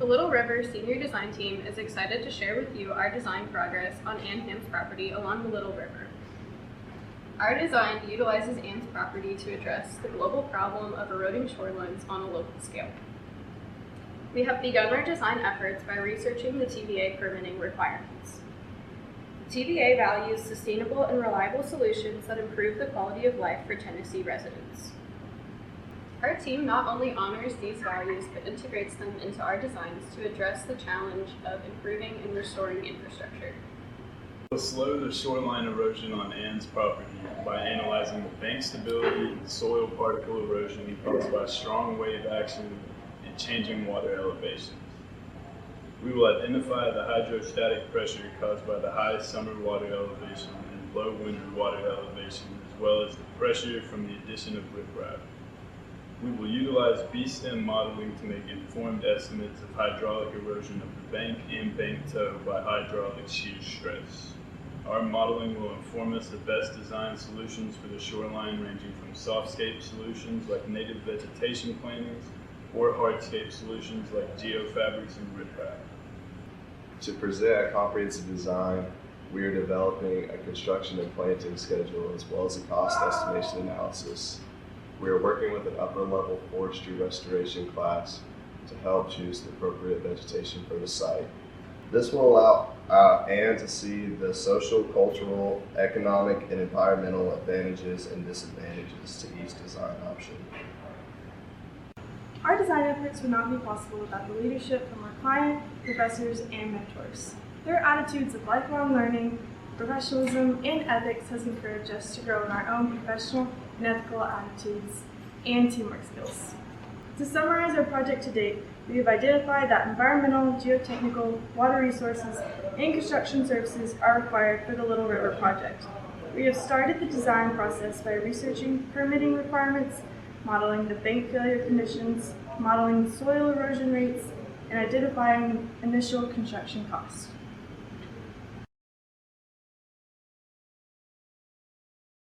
The Little River Senior Design Team is excited to share with you our design progress on Ann Ham's property along the Little River. Our design utilizes Ann's property to address the global problem of eroding shorelines on a local scale. We have begun our design efforts by researching the TVA permitting requirements. The TVA values sustainable and reliable solutions that improve the quality of life for Tennessee residents. Our team not only honors these values, but integrates them into our designs to address the challenge of improving and restoring infrastructure. We'll slow the shoreline erosion on Ann's property by analyzing the bank stability and soil particle erosion caused by strong wave action and changing water elevations. We will identify the hydrostatic pressure caused by the high summer water elevation and low winter water elevation, as well as the pressure from the addition of riprap. We will utilize B-stem modeling to make informed estimates of hydraulic erosion of the bank and bank toe by hydraulic shear stress. Our modeling will inform us the best design solutions for the shoreline, ranging from softscape solutions like native vegetation plantings or hardscape solutions like geofabrics and riprap. To present a comprehensive design, we are developing a construction and planting schedule as well as a cost estimation analysis. We are working with an upper-level forestry restoration class to help choose the appropriate vegetation for the site. This will allow Ann to see the social, cultural, economic, and environmental advantages and disadvantages to each design option. Our design efforts would not be possible without the leadership from our client, professors, and mentors. Their attitudes of lifelong learning, professionalism, and ethics has encouraged us to grow in our own professional and ethical attitudes and teamwork skills. To summarize our project to date, we have identified that environmental, geotechnical, water resources, and construction services are required for the Little River project. We have started the design process by researching permitting requirements, modeling the bank failure conditions, modeling soil erosion rates, and identifying initial construction costs.